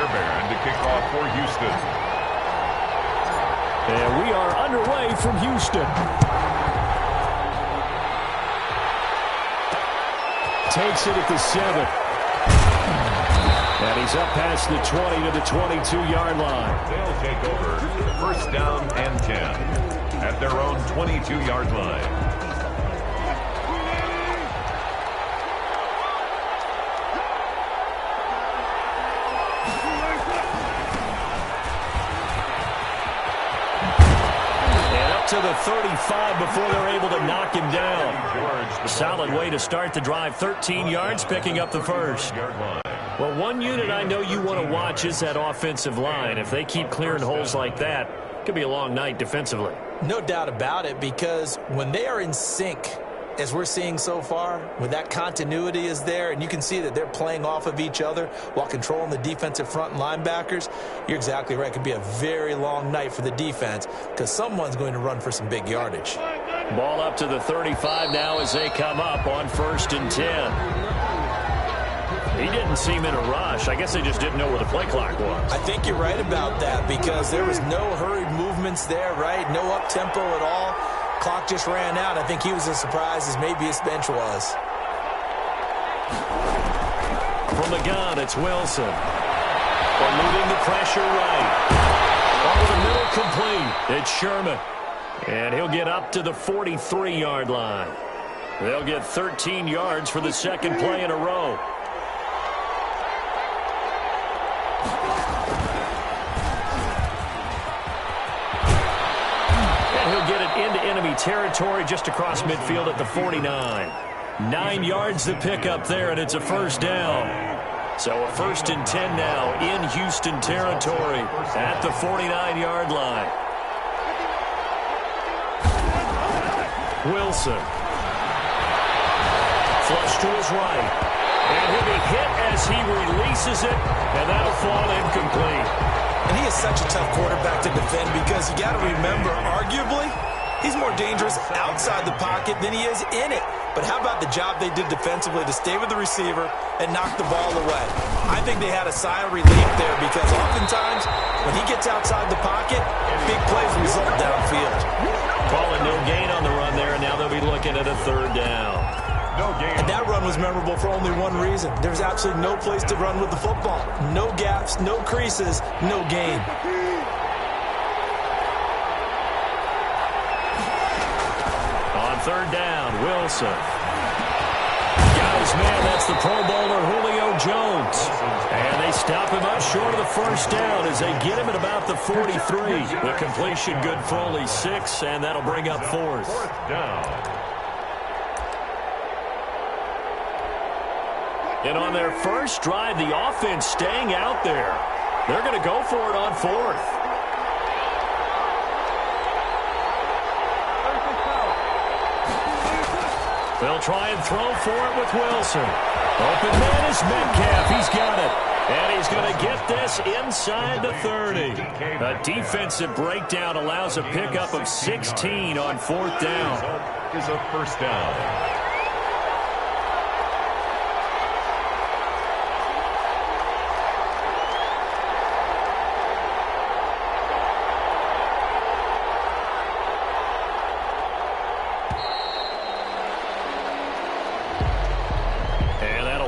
Fairbairn to kick off for Houston. And we are underway from Houston. Takes it at the 7. And he's up past the 20 to the 22-yard line. They'll take over first down and 10 at their own 22-yard line. To the 35 before they're able to knock him down. Solid way to start the drive. 13 yards, picking up the first. Well, one unit I know you want to watch is that offensive line. If they keep clearing holes like that, it could be a long night defensively. No doubt about it, because when they are in sync, as we're seeing so far, when that continuity is there and you can see that they're playing off of each other while controlling the defensive front and linebackers, you're exactly right. It could be a very long night for the defense because someone's going to run for some big yardage. Ball up to the 35 now as they come up on 1st and 10. He didn't seem in a rush. I guess they just didn't know where the play clock was. I think you're right about that because there was no hurried movements there, right? No up-tempo at all. Clock just ran out. I think he was as surprised as maybe his bench was. From the gun, it's Wilson. Eluding the pressure right. Over the middle, complete. It's Sherman. And he'll get up to the 43-yard line. They'll get 13 yards for the second play in a row. Into enemy territory just across midfield at the 49. 9 yards to pick up there, and it's a first down. So a 1st and 10 now in Houston territory at the 49-yard line. Wilson. Flush to his right. And he'll be hit as he releases it, and that'll fall incomplete. And he is such a tough quarterback to defend because you got to remember, arguably, he's more dangerous outside the pocket than he is in it. But how about the job they did defensively to stay with the receiver and knock the ball away? I think they had a sigh of relief there because oftentimes when he gets outside the pocket, big plays result downfield. Calling no gain on the run there, and now they'll be looking at a 3rd down. No gain. And that run was memorable for only one reason. There's absolutely no place to run with the football. No gaps, no creases, no gain. On 3rd down, Wilson. Got his man, that's the Pro Bowler Julio Jones. And they stop him up short of the first down as they get him at about the 43. The completion good for only 6, and that'll bring up 4th. 4th down. And on their first drive, the offense staying out there. They're going to go for it on 4th. They'll try and throw for it with Wilson. Open man is Metcalf. He's got it. And he's going to get this inside the 30. A defensive breakdown allows a pickup of 16 on 4th down. Is a first down.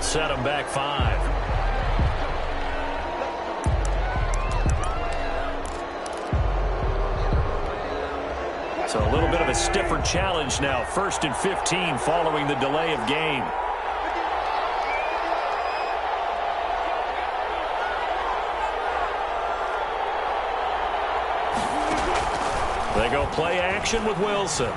Set him back 5. So a little bit of a stiffer challenge now. 1st and 15 following the delay of game. They go play action with Wilson.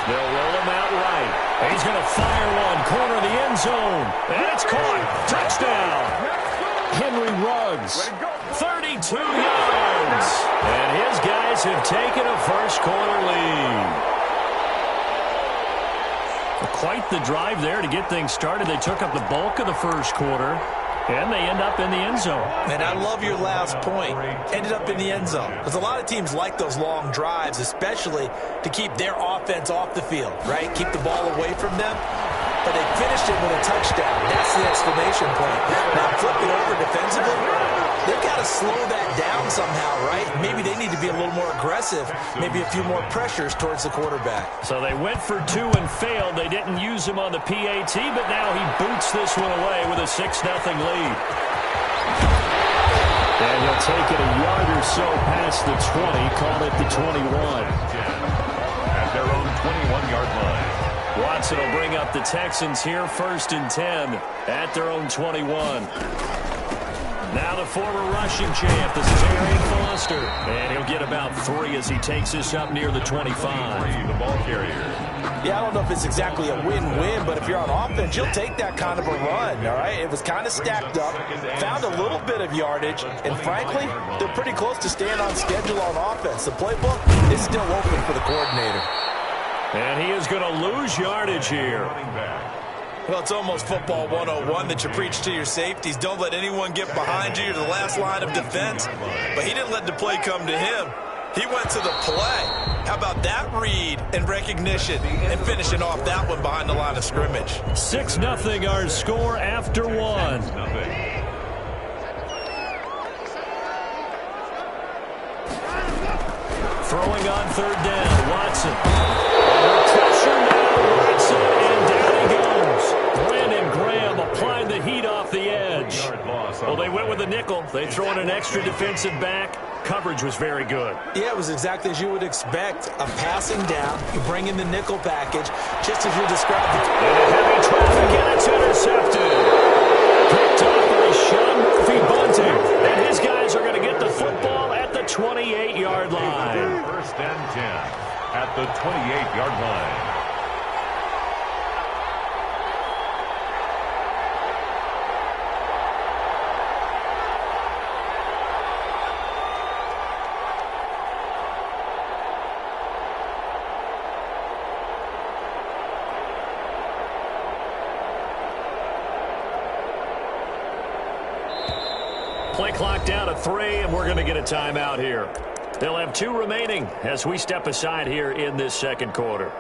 They'll roll him out right. He's going to fire one, corner of the end zone. And it's caught. Touchdown. Henry Ruggs. 32 yards. And his guys have taken a first-quarter lead. Quite the drive there to get things started. They took up the bulk of the first quarter. And they end up in the end zone. And I love your last point. Ended up in the end zone. Because a lot of teams like those long drives, especially to keep their offense off the field, right? Keep the ball away from them. But they finished it with a touchdown. That's the exclamation point. Now flip it over defensively. slow that down somehow, right? Maybe they need to be a little more aggressive, maybe a few more pressures towards the quarterback. So they went for 2 and failed. They didn't use him on the PAT, but now he boots this one away with a 6-0 lead. And he'll take it a yard or so past the 20, call it the 21. At their own 21-yard line. Watson will bring up the Texans here, 1st and 10 at their own 21. Now the former rushing champ, this is Arian Foster. And he'll get about 3 as he takes this up near the 25. The ball carrier. Yeah, I don't know if it's exactly a win-win, but if you're on offense, you'll take that kind of a run, all right? It was kind of stacked up, found a little bit of yardage, and frankly, they're pretty close to staying on schedule on offense. The playbook is still open for the coordinator. And he is going to lose yardage here. Well, it's almost football 101 that you preach to your safeties. Don't let anyone get behind you. You're the last line of defense. But he didn't let the play come to him. He went to the play. How about that read and recognition and finishing off that one behind the line of scrimmage? 6-0 our score after 1. Throwing on 3rd down, Watson. Pressure now, Watson, and down he goes. Brandon Graham applying the heat off the edge. Well, they went with a nickel. They throw in an extra defensive back. Coverage was very good. Yeah, it was exactly as you would expect. A passing down, you bring in the nickel package, just as you described it. And heavy traffic, and it's intercepted. Picked off by Sean Murphy Bunting. And his guys are going to get the football at the 28-yard line. 1st and 10 at the 28-yard line. Play clock down to 3, and we're going to get a timeout here. They'll have 2 remaining as we step aside here in this 2nd quarter.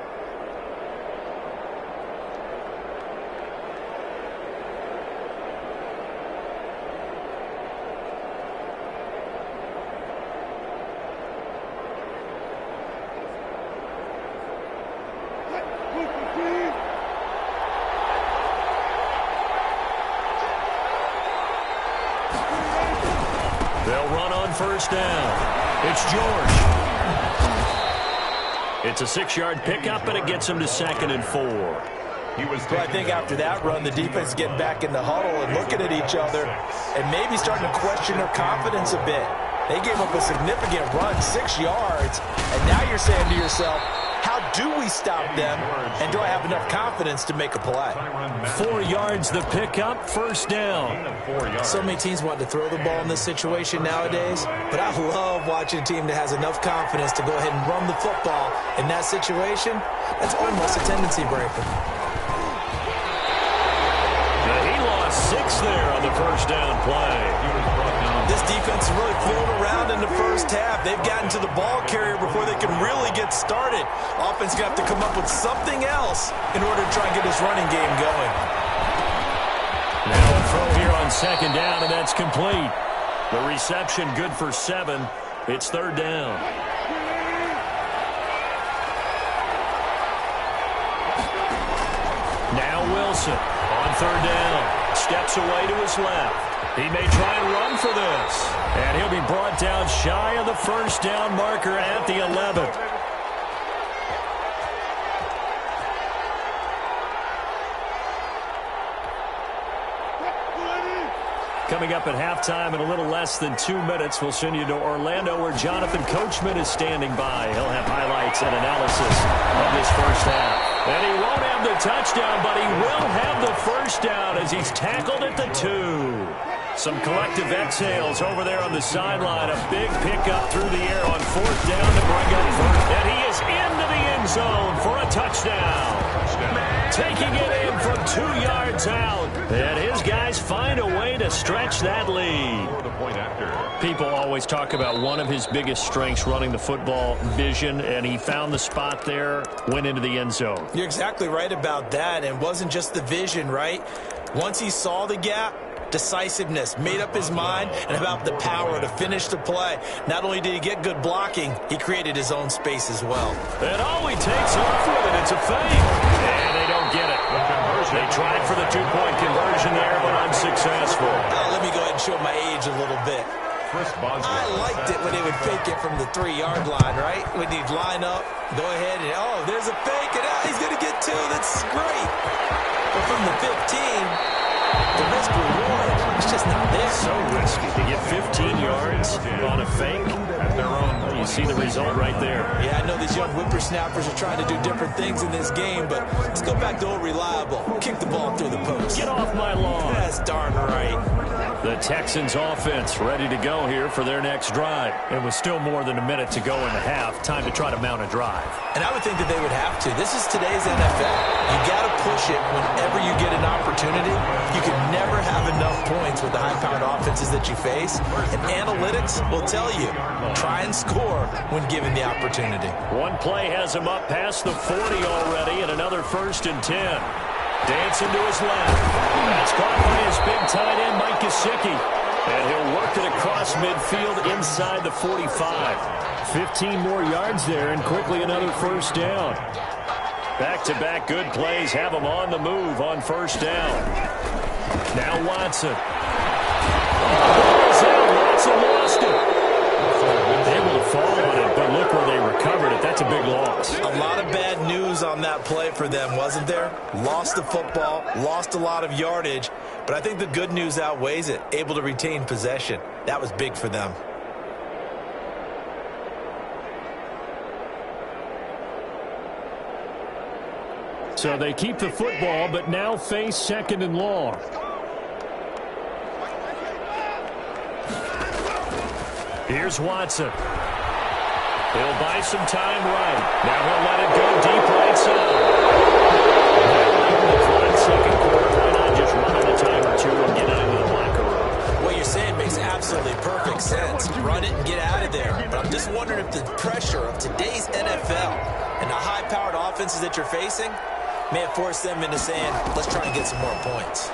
They'll run on 1st down. It's George. It's a 6-yard pickup, and it gets him to 2nd and 4. Well, I think after that run, the defense getting back in the huddle and looking at each other and maybe starting to question their confidence a bit. They gave up a significant run, 6 yards, and now you're saying to yourself, how do we stop them, and do I have enough confidence to make a play? 4 yards the pickup, 1st down. So many teams want to throw the ball in this situation nowadays, but I love watching a team that has enough confidence to go ahead and run the football in that situation. That's almost a tendency breaker. He lost 6 there on the 1st down play. This defense really flew around in the 1st half. They've gotten to the ball carrier before they can really get started. Offense got to come up with something else in order to try and get this running game going. Now a throw here on 2nd down, and that's complete. The reception good for 7. It's 3rd down. Now Wilson on 3rd down. Steps away to his left. He may try and run for this. And he'll be brought down shy of the 1st down marker at the 11th. Coming up at halftime in a little less than 2 minutes, we'll send you to Orlando where Jonathan Coachman is standing by. He'll have highlights and analysis of this 1st half. And he won't have the touchdown, but he will have the 1st down as he's tackled at the 2. Some collective exhales over there on the sideline. A big pickup through the air on 4th down to bring up 1st. And he is into the end zone for a touchdown. Taking it in from 2 yards out. And his guys find a way to stretch that lead. People always talk about one of his biggest strengths running the football, vision, and he found the spot there, went into the end zone. You're exactly right about that. And it wasn't just the vision, right? Once he saw the gap, decisiveness, made up his mind, and about the power to finish the play. Not only did he get good blocking, he created his own space as well. And all he takes off with it, it's a fake. And they don't get it. They tried for the two-point conversion there, but unsuccessful. Let me go ahead and show my age a little bit. I liked it when they would fake it from the 3-yard line, right? When he'd line up, go ahead, and there's a fake, and he's going to get 2. That's great. But from the 15, the risk reward, it's just not there. So risky to get 15 yards on a fake at their own. You see the result right there. Yeah, I know these young whippersnappers are trying to do different things in this game, but let's go back to old reliable. Kick the ball through the post. Get off my lawn. That's darn right. The Texans offense ready to go here for their next drive. It was still more than a minute to go in the half. Time to try to mount a drive. And I would think that they would have to. This is today's NFL. You got to push it whenever you get an opportunity. You can never have enough points with the high-powered offenses that you face. And analytics will tell you, try and score when given the opportunity. One play has him up past the 40 already, and another 1st and 10. Dancing to his left. That's caught by his big tight end, Mike Gesicki. And he'll work it across midfield inside the 45. 15 more yards there, and quickly another 1st down. Back-to-back good plays have him on the move on 1st down. Now Watson. Watson lost it. Able to fall on it, but look where they recovered it. That's a big loss. A lot of bad news on that play for them, wasn't there? Lost the football, lost a lot of yardage, but I think the good news outweighs it. Able to retain possession. That was big for them. So they keep the football, but now face 2nd and long. Here's Watson. He'll buy some time right. Now he'll let it go deep right side. Second quarter, why not just run on a time or two and get out of the locker room? What you're saying makes absolutely perfect sense. Run it and get out of there. But I'm just wondering if the pressure of today's NFL and the high-powered offenses that you're facing may have forced them into saying, let's try and get some more points.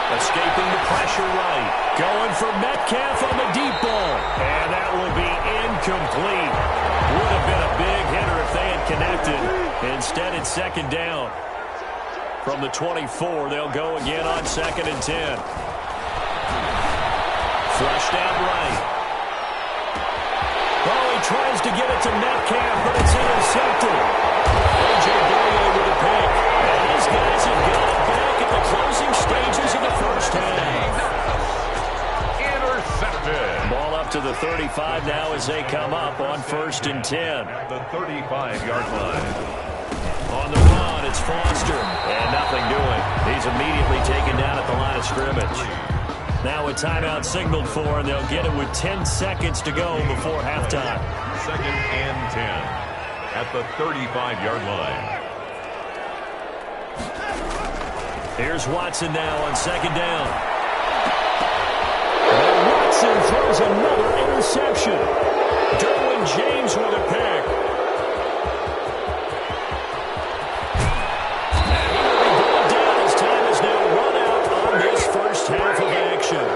Escaping the pressure right. Going for Metcalf on the deep ball. And that will be incomplete. Would have been a big hitter if they had connected. Instead, it's 2nd down. From the 24, they'll go again on 2nd and 10. Flushed out right. Oh, he tries to get it to Metcalf, but it's intercepted. A.J. Boye with a pick. And these guys have got it back at the closing stages of the 1st half. Intercepted. Ball up to the 35 now as they come up on 1st and 10. The 35-yard line. On the run, it's Foster. And nothing doing. He's immediately taken down at the line of scrimmage. Now a timeout signaled for, and they'll get it with 10 seconds to go before halftime. 2nd and 10 at the 35-yard line. Here's Watson now on 2nd down. And Watson throws another interception. Derwin James with a pick. And he will be brought down as time is now run out on this 1st half of action.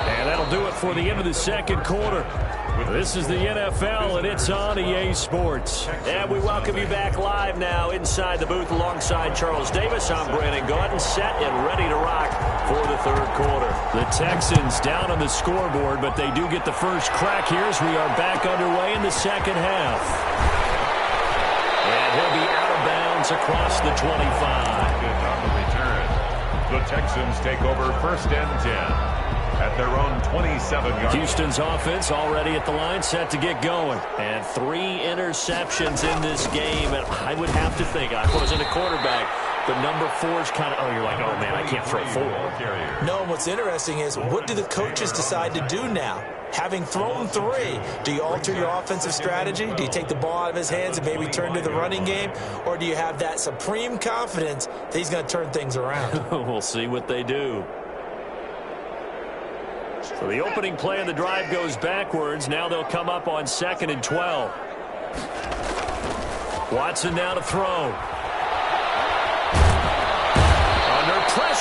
And that'll do it for the end of the 2nd quarter. This is the NFL, and it's on EA Sports. And we welcome you back live now inside the booth alongside Charles Davis. I'm Brandon Gaudin, set and ready to rock for the 3rd quarter. The Texans down on the scoreboard, but they do get the first crack here as we are back underway in the 2nd half. And he'll be out of bounds across the 25. Good on the return. The Texans take over 1st and 10. At their own 27-yard. Houston's offense already at the line, set to get going. And 3 interceptions in this game. And I would have to think, I wasn't a quarterback, but number 4 is kind of, you're like, oh, man, I can't throw 4. No, and what's interesting is, what do the coaches decide to do now? Having thrown 3, do you alter your offensive strategy? Do you take the ball out of his hands and maybe turn to the running game? Or do you have that supreme confidence that he's going to turn things around? We'll see what they do. So the opening play of the drive goes backwards. Now they'll come up on 2nd and 12. Watson now to throw.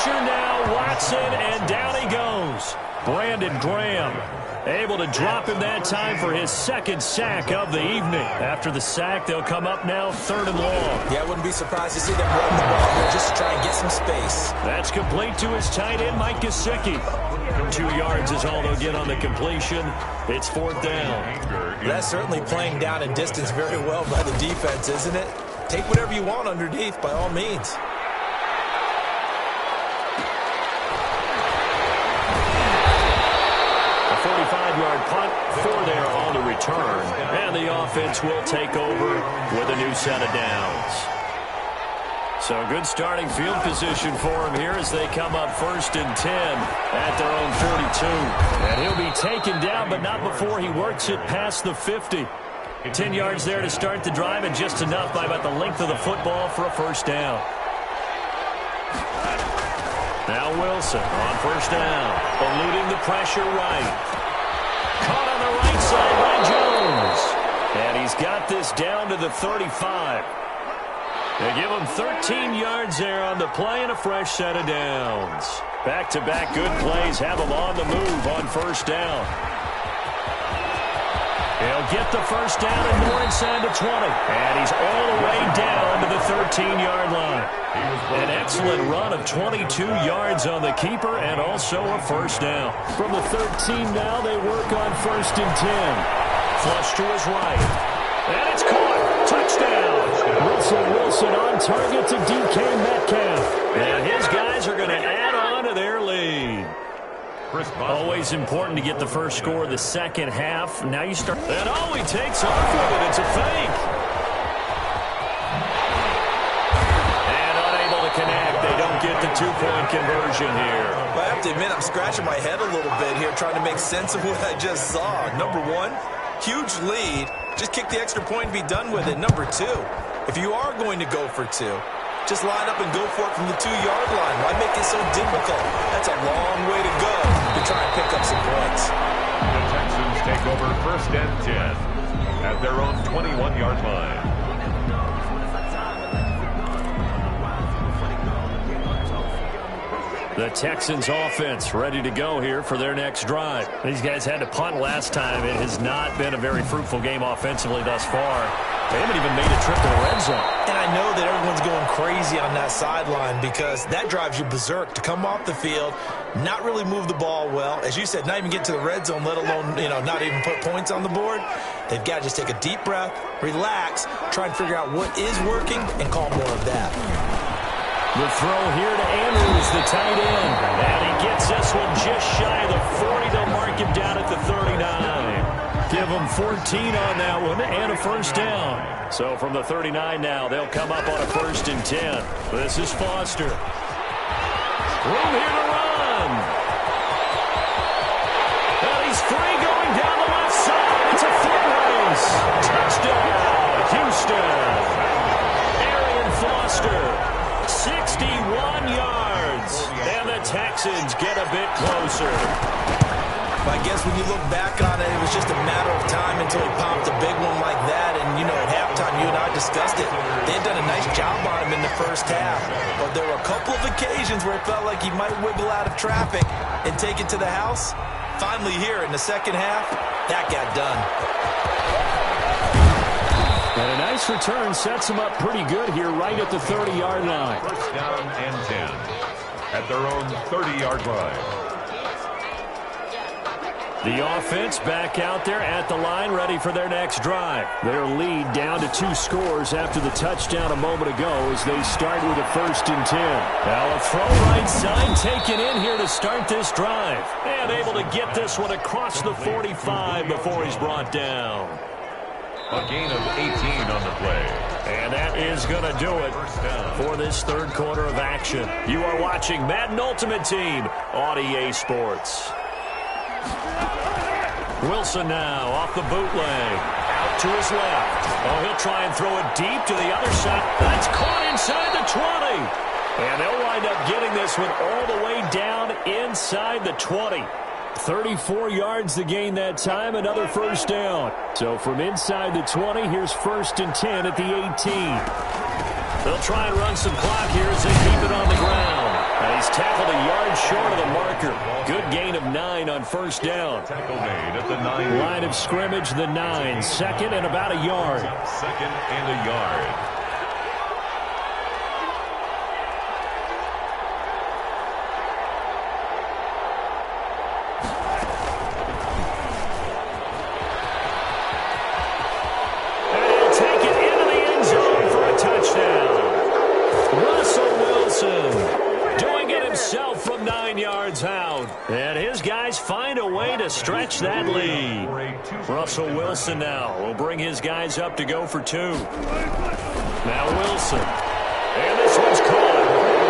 pressure now. Watson, and down he goes. Brandon Graham able to drop him that time for his second sack of the evening. After the sack, they'll come up now 3rd and long. Yeah, I wouldn't be surprised to see them run the ball here just to try and get some space. That's complete to his tight end, Mike Gesicki. 2 yards is all they'll get on the completion. It's 4th down. That's certainly playing down and distance very well by the defense, isn't it? Take whatever you want underneath, by all means. A 45-yard punt, 4 there on the return. And the offense will take over with a new set of downs. So good starting field position for him here as they come up 1st and 10 at their own 42. And he'll be taken down, but not before he works it past the 50. 10 yards there to start the drive, and just enough by about the length of the football for a 1st down. Now Wilson on 1st down, eluding the pressure right. Caught on the right side by Jones. And he's got this down to the 35. They give him 13 yards there on the play and a fresh set of downs. Back-to-back good plays have him on the move on 1st down. He'll get the 1st down and more inside the 20. And he's all the way down to the 13-yard line. An excellent run of 22 yards on the keeper and also a 1st down. From the 13 now, they work on 1st and 10. Flush to his right. And it's caught. Touchdown. Wilson on target to DK Metcalf. And his guys are going to add on to their lead. Always important to get the first score of the second half. Now you start. And he takes off with it. It's a fake. And unable to connect. They don't get the 2-point conversion here. Well, I have to admit, I'm scratching my head a little bit here trying to make sense of what I just saw. Number one, huge lead. Just kick the extra point and be done with it. Number two, if you are going to go for two, just line up and go for it from the 2-yard line. Why make it so difficult? That's a long way to go to try and pick up some points. The Texans take over 1st and 10 at their own 21-yard line. The Texans offense ready to go here for their next drive. These guys had to punt last time. It has not been a very fruitful game offensively thus far. They haven't even made a trip to the red zone. And I know that everyone's going crazy on that sideline because that drives you berserk to come off the field, not really move the ball well. As you said, not even get to the red zone, let alone, not even put points on the board. They've got to just take a deep breath, relax, try and figure out what is working, and call more of that. The throw here to Andrews, the tight end. And he gets this one just shy of the 40. They'll mark him down at the 39. Give him 14 on that one and a 1st down. So from the 39 now, they'll come up on a 1st and 10. This is Foster. Room here to run. And he's free going down the left side. It's a foot race. Touchdown, Houston. Arian Foster. 61 yards, and the Texans get a bit closer. I guess when you look back on it, it was just a matter of time until he popped a big one like that. And, at halftime, you and I discussed it. They had done a nice job on him in the first half. But there were a couple of occasions where it felt like he might wiggle out of traffic and take it to the house. Finally here in the second half, that got done. And a nice return sets them up pretty good here right at the 30-yard line. 1st down and 10 at their own 30-yard line. The offense back out there at the line ready for their next drive. Their lead down to 2 scores after the touchdown a moment ago as they start with a 1st and 10. Now a throw right side taken in here to start this drive. And able to get this one across the 45 before he's brought down. A gain of 18 on the play. And that is going to do it for this third quarter of action. You are watching Madden Ultimate Team on EA Sports. Wilson now off the bootleg. Out to his left. He'll try and throw it deep to the other side. That's caught inside the 20. And they'll wind up getting this one all the way down inside the 20. 34 yards to gain that time, another 1st down. So from inside the 20, here's 1st and 10 at the 18. They'll try and run some clock here as they keep it on the ground. He's tackled a yard short of the marker. Good gain of 9 on first down. Tackle made at the 9. Line of scrimmage, the 9. Second and about a yard. Second and a yard. And his guys find a way to stretch that lead. Russell Wilson now will bring his guys up to go for 2. Now Wilson. And this one's caught.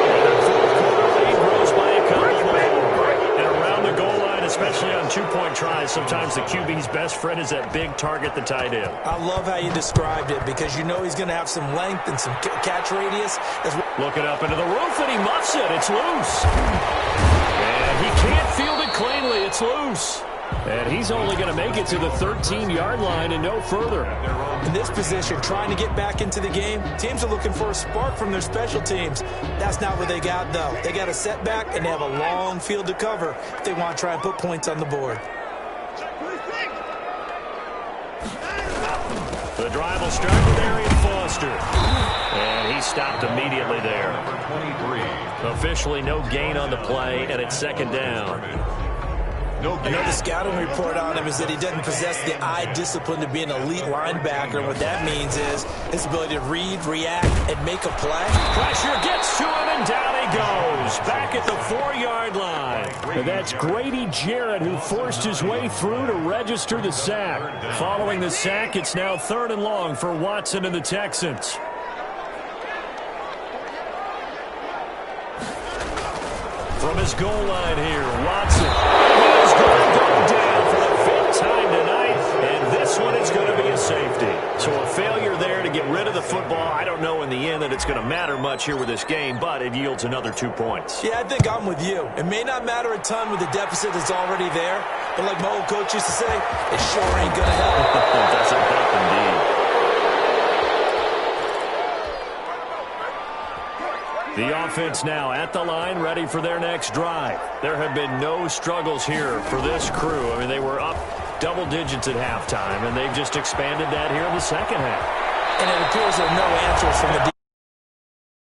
And the fourth-quarter lead grows by a couple more. And around the goal line, especially on 2-point tries, sometimes the QB's best friend is that big target, the tight end. I love how you described it because you know he's going to have some length and some catch radius. Looking up into the roof, and he muffs it. It's loose. And he can't field it cleanly. It's loose. And he's only going to make it to the 13-yard line and no further. In this position, trying to get back into the game, teams are looking for a spark from their special teams. That's not what they got, though. They got a setback, and they have a long field to cover if they want to try and put points on the board. The drive will start with Arian Foster. And he stopped immediately there. Officially no gain on the play, and it's second down. I know the scouting report on him is that he doesn't possess the eye discipline to be an elite linebacker. And what that means is his ability to read, react, and make a play. Pressure gets to him, and down he goes. Back at the 4-yard line. And that's Grady Jarrett who forced his way through to register the sack. Following the sack, it's now 3rd and long for Watson and the Texans. From his goal line here, Watson. He's going to go down for the 5th time tonight, and this one is going to be a safety. So a failure there to get rid of the football. I don't know in the end that it's going to matter much here with this game, but it yields another 2 points. Yeah, I think I'm with you. It may not matter a ton with the deficit that's already there, but like my old coach used to say, it sure ain't going to help. It doesn't help indeed. The offense now at the line, ready for their next drive. There have been no struggles here for this crew. I mean, they were up double digits at halftime, and they've just expanded that here in the second half. And it appears there are no answers from the